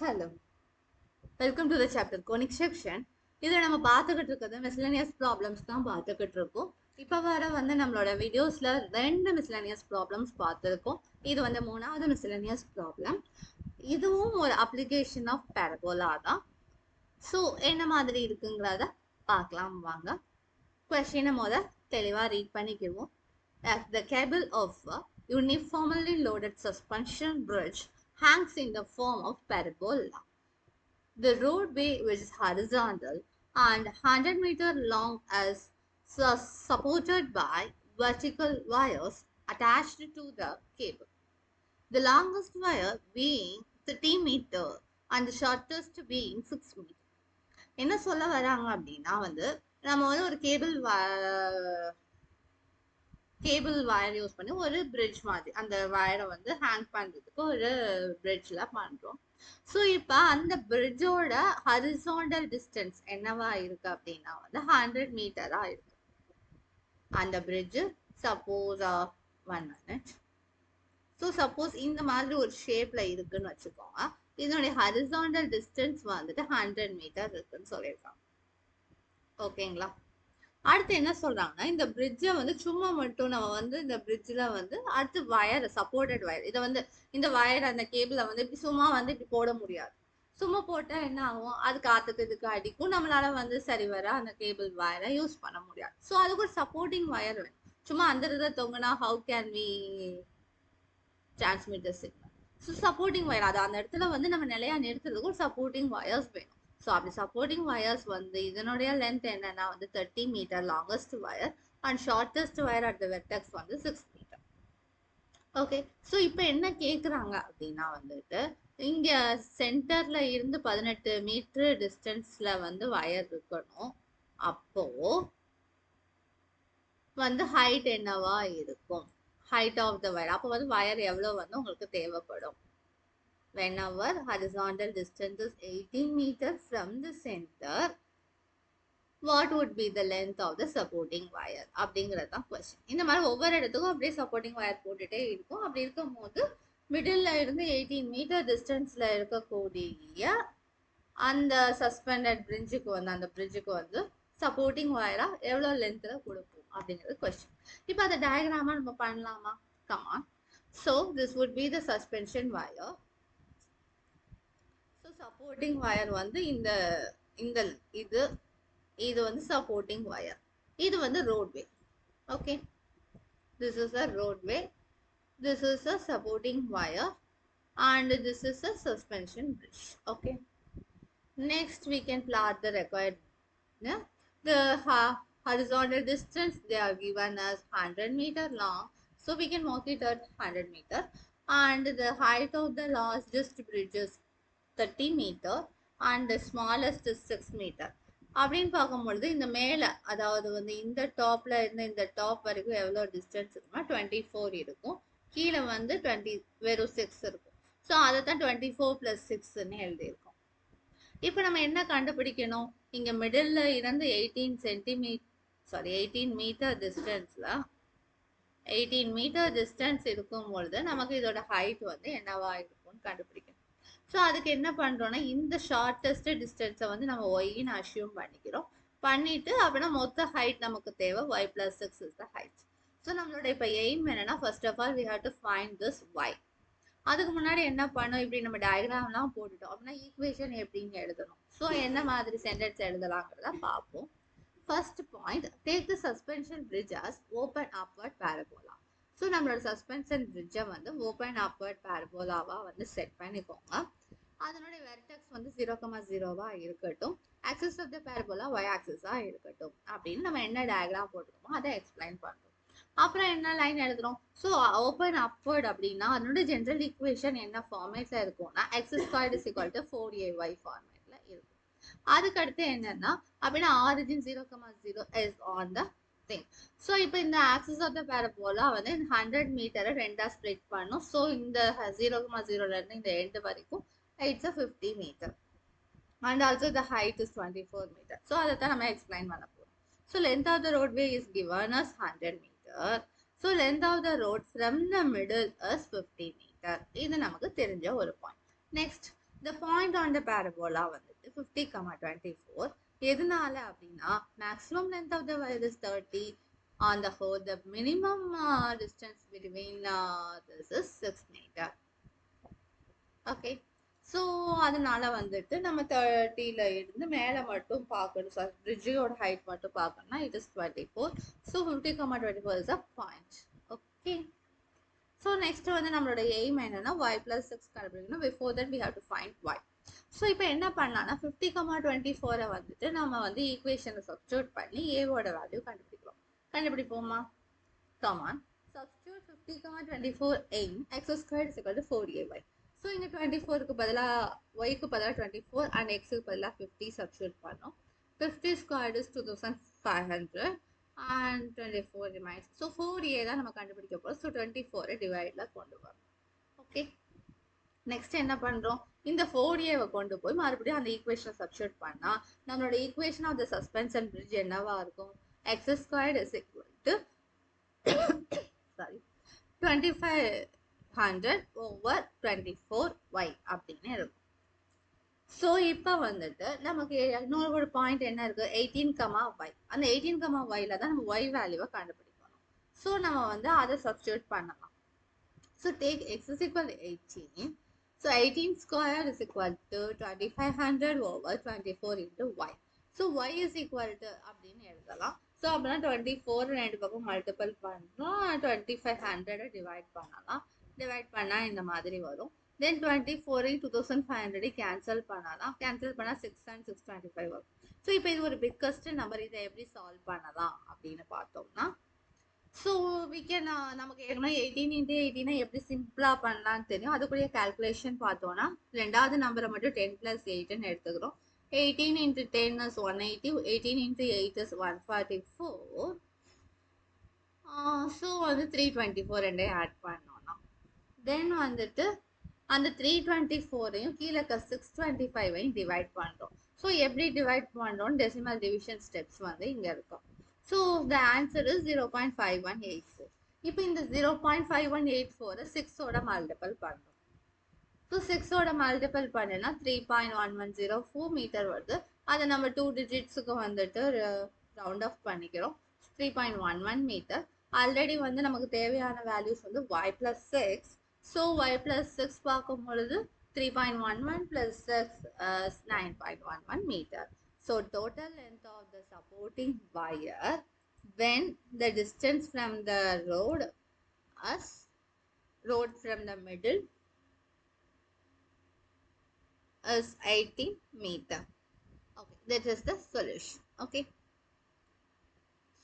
Hello, welcome to the chapter conic section. இதில் நம்ம பார்த்துக்கிட்டு இருக்கிறது மிஸ்லேனியஸ் ப்ராப்ளம்ஸ் தான் பார்த்துக்கிட்டு இருக்கோம். இப்போ வர நம்மளோட வீடியோஸில் 2 மிஸ்லேனியஸ் ப்ராப்ளம்ஸ் பார்த்துருக்கோம். இது மூணாவது மிஸ்லேனியஸ் ப்ராப்ளம். இதுவும் ஒரு அப்ளிகேஷன் ஆஃப் பேரபோலா தான். ஸோ என்ன மாதிரி இருக்குங்கிறத பார்க்கலாம் வாங்க. கொஸ்டினை தெளிவாக ரீட் பண்ணிக்குவோம். As the cable of a uniformly loaded suspension bridge hangs in the form of parabola. The roadway, which is horizontal and 100-meter long, is supported by vertical wires attached to the cable. The longest wire being 30 meter and the shortest being 6 meter. என்ன சொல்ல வராங்க அப்படின்னா நம்ம ஒரு cable wire use பண்ணி ஒரு bridge மாதிரி அந்த வயரை ஹேங் பண்றதுக்கு ஒரு பிரிட்ஜ்ல பண்றோம். ஸோ இப்போ அந்த பிரிட்ஜோட ஹரிசாண்டல் டிஸ்டன்ஸ் என்னவா இருக்கு அப்படின்னா 100 மீட்டரா இருக்கு. அந்த bridge suppose 1 minute. So suppose இந்த மாதிரி ஒரு ஷேப்ல இருக்குன்னு வச்சுக்கோங்க. இதனுடைய ஹரிசாண்டல் டிஸ்டன்ஸ் 100 மீட்டர் இருக்குன்னு சொல்லியிருக்காங்க. ஓகேங்களா? அடுத்து என்ன சொல்றாங்கன்னா, இந்த பிரிட்ஜை சும்மா மட்டும் நம்ம இந்த பிரிட்ஜில் அடுத்து வயர், சப்போர்ட்டட் வயர், இதை இந்த வயர் அந்த கேபிளை இப்படி சும்மா இப்படி போட முடியாது. சும்மா போட்டால் என்ன ஆகும், அது காத்துக்கு இதுக்கு அடிக்கும், நம்மளால சரி வர அந்த கேபிள் வயரை யூஸ் பண்ண முடியாது. ஸோ அதுக்கு ஒரு சப்போர்ட்டிங் வயர் வேணும். சும்மா அந்த இதை தொங்குனா how can we transmit the signal? So supporting wire, அது அந்த இடத்துல நம்ம நிலையா நிறுத்துறதுக்கு ஒரு சப்போர்ட்டிங் வயர்ஸ் வேணும். ஸோ அப்படி சப்போர்ட்டிங் வயர்ஸ் இதனுடைய லென்த் என்னன்னா 30 metre longest wire and shortest wire at the vertex 6 metre. Okay, so இப்போ என்ன கேட்குறாங்க அப்படின்னா இங்க சென்டர்ல இருந்து 18 மீட்டர் டிஸ்டன்ஸ்ல வயர் இருக்கணும். அப்போ ஹைட் என்னவா இருக்கும், ஹைட் ஆஃப் த வயர். அப்போ வயர் எவ்வளவு உங்களுக்கு தேவைப்படும். Whenever horizontal distance is 18 meters from the center, what would be the length of the supporting wire? அப்படிங்கிறது தான் கொஸ்டின். இந்த மாதிரி ஒவ்வொரு இடத்துக்கும் அப்படியே சப்போர்ட்டிங் வயர் போட்டுட்டே இருக்கும். அப்படி இருக்கும் போது மிடில் இருந்து 18 மீட்டர் டிஸ்டன்ஸ்ல இருக்கக்கூடிய அந்த சஸ்பெண்டட் பிரிட்ஜுக்கு அந்த பிரிட்ஜுக்கு சப்போர்ட்டிங் வயரா எவ்வளோ லென்த்ல கொடுக்கும் அப்படிங்கிறது கொஸ்டின். இப்போ அந்த டயக்ராமா நம்ம பண்ணலாமா? Come on. So this would be the suspension wire. Supporting wire இந்த இந்த இது சப்போர்ட்டிங் வயர். இது roadway. Okay, this is a roadway, this is a supporting wire and this is a suspension bridge. Okay, next we can plot the required the horizontal distance. They are given as 100 meter long, so we can mark it at 100 meter, and the height of the largest bridge is 30 meter and the smallest is 6 meter. அப்படின்னு பார்க்கும்பொழுது இந்த மேலே, அதாவது இந்த டாப்ல இருந்து இந்த top வரைக்கும் எவ்வளோ டிஸ்டன்ஸ் இருக்குன்னா 24 இருக்கும். கீழே 20 வெறும் 6 இருக்கும். ஸோ அதை தான் 24 + 6ன்னு எழுதியிருக்கோம். இப்போ நம்ம என்ன கண்டுபிடிக்கணும், இங்கே மிடில் இருந்து 18 மீட்டர் டிஸ்டன்ஸ்ல 18 மீட்டர் டிஸ்டன்ஸ் இருக்கும் பொழுது நமக்கு இதோட ஹைட் என்னவா இருக்கும்னு கண்டுபிடிக்கணும். ஸோ அதுக்கு என்ன பண்ணுறோன்னா, இந்த ஷார்ட்டஸ்ட் டிஸ்டன்ஸை நம்ம ஒய்ன்னு அஷ்யூம் பண்ணிக்கிறோம். பண்ணிட்டு அப்படின்னா மொத்த ஹைட் நமக்கு தேவை y + 6 is the height. So நம்மளோட இப்போ எய்ம் என்னன்னா, first of all we have to find this y. அதுக்கு முன்னாடி என்ன பண்ணோம், இப்படி நம்ம டயக்ராம்லாம் போட்டுட்டோம் அப்படின்னா ஈக்குவேஷன் எப்படின்னு எழுதணும். ஸோ என்ன மாதிரி சென்டென்ஸ் எழுதலாங்கிறத பார்ப்போம். First point, take the suspension bridge as open upward parabola. So நம்மளோட சஸ்பென்ஷன் பிரிட்ஜை ஓப்பன் அப்வர்ட் பேரபோலாவா செட் பண்ணிக்கோங்க. அதனுடைய வெர்டெக்ஸ் 0,0வா இருக்கட்டும். Axis of the parabola y ஆக்சிஸா இருக்கட்டும் அப்படின்னு நம்ம என்ன டயக்ராம் போட்டுருக்கோமோ அதை எக்ஸ்பிளைன் பண்றோம். அப்புறம் என்ன லைன் எழுதுறோம். ஸோ ஓப்பன் அப்வர்ட் அப்படின்னா அதனுடைய ஜென்ரல் ஈக்குவேஷன் என்ன ஃபார்மேட்ல இருக்கும்னா x² = 4ay ஃபார்மேட்ல இருக்கும். அதுக்கு அடுத்து என்னன்னா அப்படின்னா origin 0,0 is on the thing. So இப்போ இந்த ஆக்சிஸ் ஆஃப் த பேரபோலா 100 மீட்டரை ரெண்டா ஸ்ப்ளிட் பண்ணும். ஸோ இந்த 0,0ல இருந்து இந்த எண்டு வரைக்கும் it's a 50 meter and also the height is 24 meter. So அதைத்தான் நம்ம எக்ஸ்பிளைன் பண்ண போறோம். So length of the roadway is given as 100 meter. So length of the road from the middle is 50 meter. இது நமக்கு தெரிஞ்ச ஒரு point. Next The point on the parabola வந்துட்டு 50,24. எதனால அப்படின்னா maximum length of the wire is 30. On the whole, the minimum distance between this is 6 meter. Okay. So அதனால வந்துட்டு நம்ம 30ல இருந்து மேலே மட்டும் பார்க்கணும் சார், பிரிட்ஜோட ஹைட் மட்டும் பார்க்கணும்னா it is 24. So 50,24 is a point. Okay. So next வந்து நம்மளோட எய்ம் என்னன்னா y + 6 கண்டுபிடிக்கணும். Before that we have to find y. So இப்போ என்ன பண்ணலாம்னா 50,24 வந்துட்டு நம்ம வந்து ஈக்குவேஷனை சப்ஸ்டியூட் பண்ணி ஏவோட வேல்யூ கண்டுபிடிக்கிறோம். கண்டுபிடிப்போமா? Come on. Substitute 50,24 in x² is equal to 4ay. So இங்கே 24க்கு பதிலாக ஒய்க்கு பதிலாக 24 அண்ட் எக்ஸுக்கு பதிலாக 50 சப்ஸ்டியூட் பண்ணோம். 50 squared is 2500 and 24 remains. So 4a தான் நம்ம கண்டுபிடிக்க போகிறோம். ஸோ 24 டிவைடில் கொண்டு வரோம். ஓகே. நெக்ஸ்ட் என்ன பண்ணுறோம்? இந்த 4a கொண்டு போய் மறுபடியும் அந்த ஈக்குவேஷனை சப்ஸ்டியூட் பண்ணால் நம்மளோட equation of the suspension bridge என்னவா இருக்கும்? x² is equal to sorry 2500 over 24y அப்படின்னு இருக்கும். ஸோ இப்போ வந்துட்டு நமக்கு இன்னொரு பாயிண்ட் என்ன இருக்கு? 18,y. அந்த 18,yல தான் நம்ம y வேல்யூவை கண்டுபிடிக்கணும். ஸோ நம்ம வந்து அதை சப்ஸ்டியூட் பண்ணலாம். So take x is equal to 18. So 18 square is equal to 2500 over 24 into y. So y is equal to அப்படின்னு எழுதலாம். ஸோ அப்படின்னா 24 ரெண்டு பக்கம் மல்டிபிள் பண்ணுறோம். 2500 டிவைட் பண்ணலாம். டிவைட் பண்ணால் இந்த மாதிரி வரும். தென் 24 2500 கேன்சல் பண்ணலாம். கேன்சல் பண்ணால் 6 and 625 வரும். ஸோ இப்போ இது ஒரு பிக்கஸ்ட் நம்பர். இதை எப்படி சால்வ் பண்ணலாம் அப்படின்னு பார்த்தோம்னா ஸோ வி கேன் நமக்கு ஏற்கனவே 18 into 18 எப்படி சிம்பிளாக பண்ணலான்னு தெரியும். அதுக்குரிய கால்குலேஷன் பார்த்தோன்னா ரெண்டாவது நம்பரை மட்டும் 10 + 8ன்னு எடுத்துக்கிறோம். 18 into 10 is 180. 18 into 8 is 144. So வந்து 324 ரெண்டையும் ஆட் பண்ணோம்னா தென் வந்துட்டு அந்த 324ஐயும் கீழே 625ஐயும் டிவைட் பண்ணுறோம். ஸோ எப்படி டிவைட் பண்ணுறோம்? டெசிமல் டிவிஷன் ஸ்டெப்ஸ் வந்து இங்கே இருக்கும். So the answer is 0.5184. இப்போ இந்த 0.5184 6ஓட மல்டிபிள் பண்ணுறோம். ஸோ 6ஓட மல்டிபிள் பண்ணினா 3.1104 மீட்டர் வருது. அதை நம்ம 2 டிஜிட்ஸுக்கு வந்துட்டு ரவுண்ட் ஆஃப் பண்ணிக்கிறோம். 3.11 மீட்டர். ஆல்ரெடி வந்து நமக்கு தேவையான வேல்யூஸ் வந்து y + 6. ஸோ y + 6 பார்க்கும் பொழுது 3.11 + 6 is 9.11 metre. So total length of the supporting wire when the distance from the road from the middle is 18 meter. Okay, that is the solution. Okay.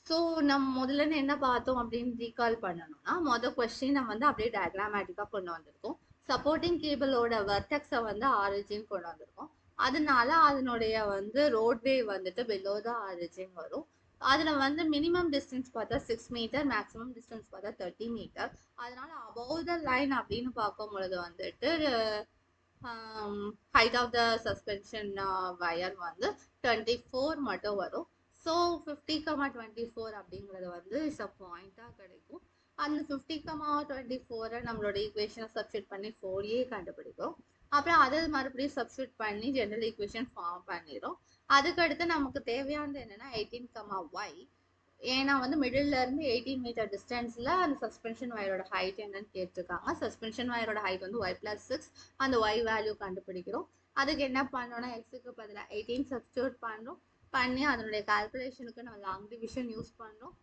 So நம்ம முதல்ல என்ன பார்த்தோம் அப்படின்னு recall பண்ணணும்னா மொதல் question நம்ம வந்து அப்படியே டயக்ராமேட்டிக்காக கொண்டு வந்திருக்கோம். சப்போர்ட்டிங் கேபிளோட வெர்டெக்ஸை வந்து ஆரிஜின் கொண்டு வந்திருக்கோம். அதனால அதனுடைய வந்து ரோட்வே வந்துட்டு பிலோ த ஆரிஜின் வரும். அதில் வந்து மினிமம் டிஸ்டன்ஸ் பார்த்தா 6 மீட்டர், மேக்ஸிமம் டிஸ்டன்ஸ் பார்த்தா 30 மீட்டர். அதனால அபவ் த லைன் அப்படின்னு பார்க்கும் பொழுது வந்துட்டு height of the suspension wire வந்து 24 மட்டும் வரும். ஸோ 50,24 அப்படிங்கிறது வந்து இஸ் அ பாயிண்டாக கிடைக்கும். அந்த 50,24 நம்மளோட ஈக்குவேஷனை சப்ஸ்டியூட் பண்ணி 4a கண்டுபிடிக்கும். அப்புறம் அதை மறுபடியும் சப்ஸ்டியூட் பண்ணி ஜெனரல் ஈக்குவேஷன் ஃபார்ம் பண்ணிடும். அதுக்கடுத்து நமக்கு தேவையானது என்னென்னா 18,y. ஏன்னா வந்து மிடில் இருந்து 18 மீட்டர் டிஸ்டன்ஸில் அந்த சஸ்பென்ஷன் வயரோட ஹைட் என்னன்னு கேட்டிருக்காங்க. சஸ்பென்ஷன் வயரோட ஹைட் வந்து y + 6. அந்த y வேல்யூ கண்டுபிடிக்கிறோம். அதுக்கு என்ன பண்ணோம்னா எக்ஸுக்கு பதிலாக 18 சப்ஸ்டியூட் பண்ணுறோம். பண்ணி அதனுடைய கால்குலேஷனுக்கு நம்ம லாங் டிவிஷன் யூஸ் பண்ணுறோம்.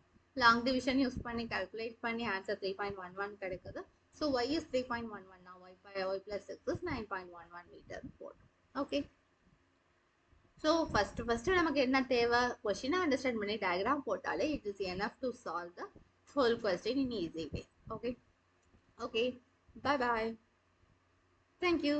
லாங் டிவிஷன் யூஸ் பண்ணி கால்குலேட் பண்ணி ஆன்சர் 3.11 கிடைக்குது. So y is 3.11. now y + 6 is 9.11 metre போட்டோம். ஓகே. ஸோ ஃபஸ்ட்டு நமக்கு என்ன தேவை? கொஸ்டினை அண்டர்ஸ்டாண்ட் பண்ணி டயக்ராம் போட்டாலே it is enough to solve the whole question in easy way. Okay. Okay, bye bye. Thank you.